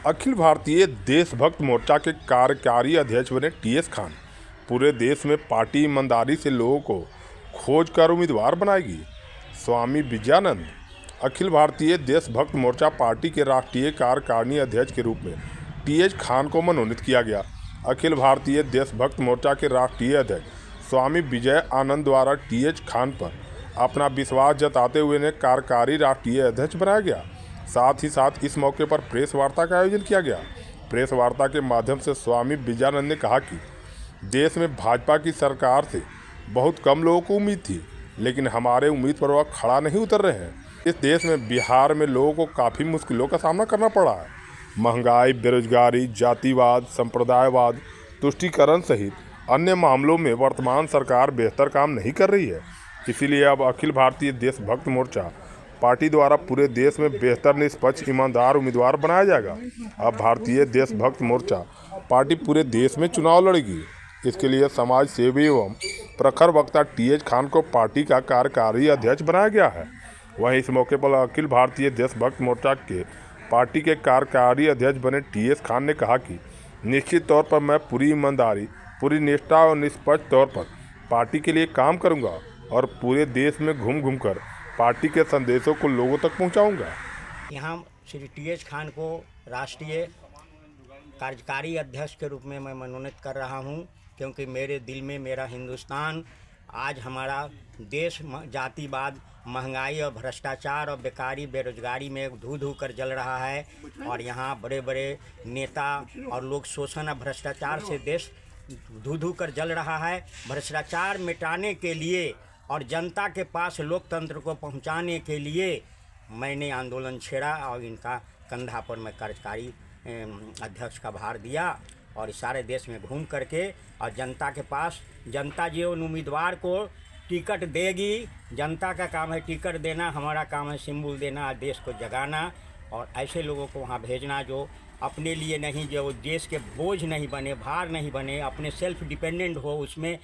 अखिल भारतीय देशभक्त मोर्चा के कार्यकारी अध्यक्ष बने टीएस खान। पूरे देश में पार्टी ईमानदारी से लोगों को खोज कर उम्मीदवार बनाएगी। स्वामी विजयानंद। अखिल भारतीय देशभक्त मोर्चा पार्टी के राष्ट्रीय कार्यकारिणी अध्यक्ष के रूप में टीएस खान को मनोनीत किया गया। अखिल भारतीय देशभक्त मोर्चा के राष्ट्रीय अध्यक्ष स्वामी विजय आनंद द्वारा टीएस खान पर अपना विश्वास जताते हुए इन्हें कार्यकारी राष्ट्रीय अध्यक्ष बनाया गया। साथ ही साथ इस मौके पर प्रेस वार्ता का आयोजन किया गया। प्रेस वार्ता के माध्यम से स्वामी विजयानंद ने कहा कि देश में भाजपा की सरकार से बहुत कम लोगों को उम्मीद थी, लेकिन हमारे उम्मीद पर वह खड़ा नहीं उतर रहे हैं। इस देश में बिहार में लोगों को काफ़ी मुश्किलों का सामना करना पड़ा है। महंगाई, बेरोजगारी, जातिवाद, संप्रदायवाद, तुष्टीकरण सहित अन्य मामलों में वर्तमान सरकार बेहतर काम नहीं कर रही है। इसीलिए अब अखिल भारतीय देशभक्त मोर्चा पार्टी द्वारा पूरे देश में बेहतर, निष्पक्ष, ईमानदार उम्मीदवार बनाया जाएगा। अब भारतीय देशभक्त मोर्चा पार्टी पूरे देश में चुनाव लड़ेगी। इसके लिए समाज सेवी एवं प्रखर वक्ता टीएस खान को पार्टी का कार्यकारी अध्यक्ष बनाया गया है। वहीं इस मौके पर अखिल भारतीय देशभक्त मोर्चा के पार्टी के कार्यकारी अध्यक्ष बने टीएस खान ने कहा कि निश्चित तौर पर मैं पूरी ईमानदारी, पूरी निष्ठा और निष्पक्ष तौर पर पार्टी के लिए काम करूंगा और पूरे देश में घूम घूम कर पार्टी के संदेशों को लोगों तक पहुंचाऊंगा। यहाँ श्री टीएस खान को राष्ट्रीय कार्यकारी अध्यक्ष के रूप में मैं मनोनीत कर रहा हूँ, क्योंकि मेरे दिल में मेरा हिंदुस्तान, आज हमारा देश जातिवाद, महंगाई और भ्रष्टाचार और बेकारी, बेरोजगारी में धू धू कर जल रहा है। और यहाँ बड़े बड़े नेता और लोग शोषण और भ्रष्टाचार से देश धू धू कर जल रहा है। भ्रष्टाचार मिटाने के लिए और जनता के पास लोकतंत्र को पहुंचाने के लिए मैंने आंदोलन छेड़ा और इनका कंधा पर मैं कार्यकारी अध्यक्ष का भार दिया और सारे देश में घूम करके और जनता के पास, जनता जो उम्मीदवार को टिकट देगी, जनता का काम है टिकट देना, हमारा काम है सिंबल देना, देश को जगाना और ऐसे लोगों को वहाँ भेजना जो अपने लिए नहीं, जो देश के बोझ नहीं बने, भार नहीं बने, अपने सेल्फ डिपेंडेंट हो। उसमें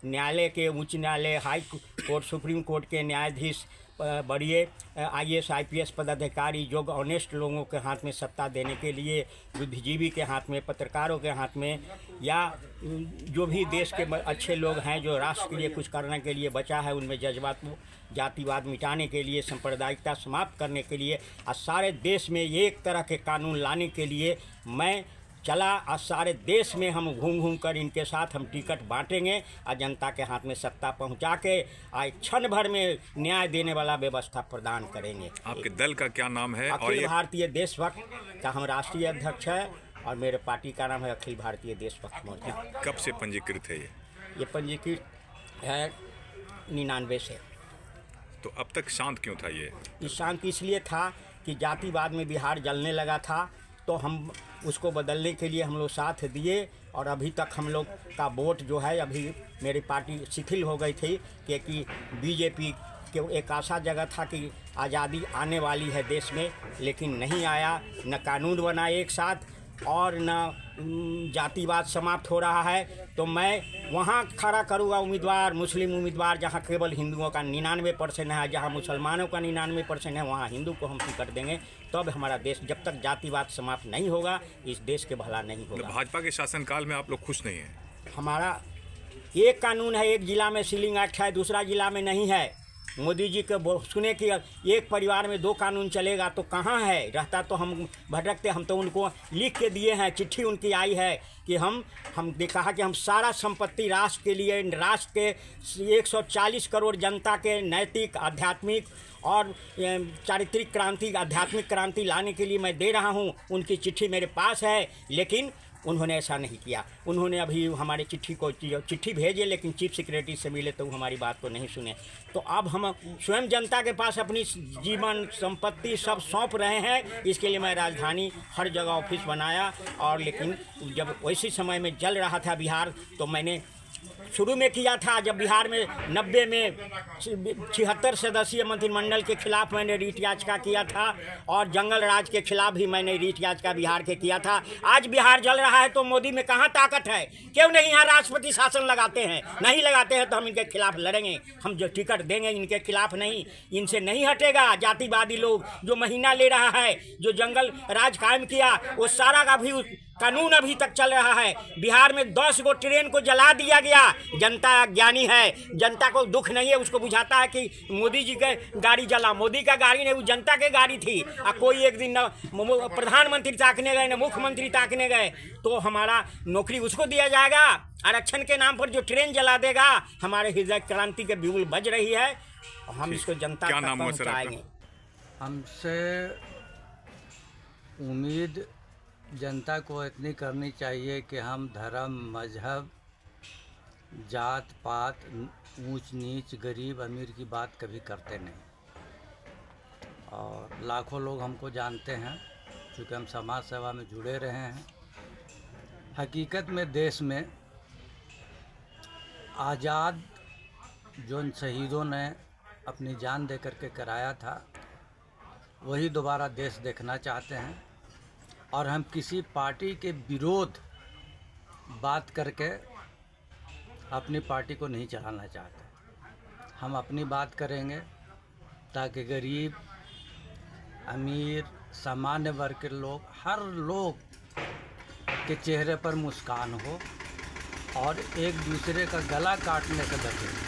न्यायालय के, उच्च न्यायालय, हाई कोर्ट, सुप्रीम कोर्ट के न्यायाधीश, बड़े आईएएस आईपीएस पदाधिकारी जो ऑनेस्ट लोगों के हाथ में सत्ता देने के लिए, बुद्धिजीवी के हाथ में, पत्रकारों के हाथ में, या जो भी देश के अच्छे लोग हैं जो राष्ट्र के लिए कुछ करने के लिए बचा है, उनमें जज्बात, जातिवाद मिटाने के लिए, सांप्रदायिकता समाप्त करने के लिए और सारे देश में एक तरह के कानून लाने के लिए मैं चला। और सारे देश में हम घूम घूम कर इनके साथ हम टिकट बांटेंगे और जनता के हाथ में सत्ता पहुंचा के आज क्षण भर में न्याय देने वाला व्यवस्था प्रदान करेंगे। आपके दल का क्या नाम है? अखिल भारतीय देशभक्त का हम राष्ट्रीय अध्यक्ष है और मेरे पार्टी का नाम है अखिल भारतीय देशभक्त मोर्चा। कब से पंजीकृत है ये पंजीकृत है 99 से। तो अब तक शांत क्यों था ये शांत इसलिए था कि जातिवाद में बिहार जलने लगा था, तो हम उसको बदलने के लिए हम लोग साथ दिए और अभी तक हम लोग का वोट जो है, अभी मेरी पार्टी शिथिल हो गई थी क्योंकि बीजेपी के एक आशा जगह था कि आज़ादी आने वाली है देश में, लेकिन नहीं आया। न कानून बना एक साथ और न जातिवाद समाप्त हो रहा है। तो मैं वहाँ खड़ा करूँगा उम्मीदवार, मुस्लिम उम्मीदवार, जहाँ केवल हिंदुओं का 99% है, जहाँ मुसलमानों का 99% है, वहाँ हिंदू को हम टिकट देंगे। तब हमारा देश, जब तक जातिवाद समाप्त नहीं होगा, इस देश के भला नहीं होगा। भाजपा के शासनकाल में आप लोग खुश नहीं हैं? हमारा एक कानून है, एक जिला में सीलिंग एक्ट है, दूसरा जिला में नहीं है। मोदी जी के सुने कि एक परिवार में 2 कानून चलेगा, तो कहाँ है? रहता तो हम भटकते। हम तो उनको लिख के दिए हैं, चिट्ठी उनकी आई है कि हमने कहा कि हम सारा संपत्ति राष्ट्र के लिए, राष्ट्र के 140 करोड़ जनता के नैतिक, आध्यात्मिक और चारित्रिक क्रांति, आध्यात्मिक क्रांति लाने के लिए मैं दे रहा हूँ। उनकी चिट्ठी मेरे पास है, लेकिन उन्होंने ऐसा नहीं किया। उन्होंने अभी हमारे चिट्ठी भेजे, लेकिन चीफ सेक्रेटरी से मिले तो हमारी बात को नहीं सुने। तो अब हम स्वयं जनता के पास अपनी जीवन, संपत्ति सब सौंप रहे हैं। इसके लिए मैं राजधानी हर जगह ऑफिस बनाया और लेकिन जब वैसे समय में जल रहा था बिहार, तो मैंने शुरू में किया था, जब बिहार में 90 में 76 सदस्यीय मंत्रिमंडल के खिलाफ मैंने रीट याचिका किया था, और जंगल राज के खिलाफ भी मैंने रीट याचिका बिहार के किया था। आज बिहार जल रहा है तो मोदी में कहाँ ताकत है? क्यों नहीं यहाँ राष्ट्रपति शासन लगाते हैं? नहीं लगाते हैं तो हम इनके खिलाफ लड़ेंगे। हम जो टिकट देंगे इनके खिलाफ नहीं, इनसे नहीं हटेगा। जातिवादी लोग जो महीना ले रहा है, जो जंगल राज कायम किया, वो सारा का भी कानून अभी तक चल रहा है। बिहार में 10 गो ट्रेन को जला दिया गया। जनता ज्ञानी है, जनता को दुख नहीं है, उसको बुझाता है कि मोदी जी के गाड़ी जला। मोदी का गाड़ी नहीं, वो जनता के गाड़ी थी। कोई एक दिन न प्रधानमंत्री ताकने गए न मुख्यमंत्री ताकने गए, तो हमारा नौकरी उसको दिया जाएगा। आरक्षण के नाम पर जो ट्रेन जला देगा, हमारे हृदय क्रांति के बिगुल बज रही है, और हम इसको जनता क्या तक नाम हुआ सर आपका? पहुंचाएंगे। हमसे उम्मीद जनता को इतनी करनी चाहिए कि हम धर्म, मजहब, जात पात, ऊंच नीच, गरीब अमीर की बात कभी करते नहीं। और लाखों लोग हमको जानते हैं, क्योंकि हम समाज सेवा में जुड़े रहे हैं। हकीकत में देश में आज़ाद जो इन शहीदों ने अपनी जान दे करके कराया था, वही दोबारा देश देखना चाहते हैं। और हम किसी पार्टी के विरोध बात करके अपनी पार्टी को नहीं चलाना चाहते। हम अपनी बात करेंगे ताकि गरीब, अमीर, सामान्य वर्ग के लोग, हर लोग के चेहरे पर मुस्कान हो और एक दूसरे का गला काटने से बचे।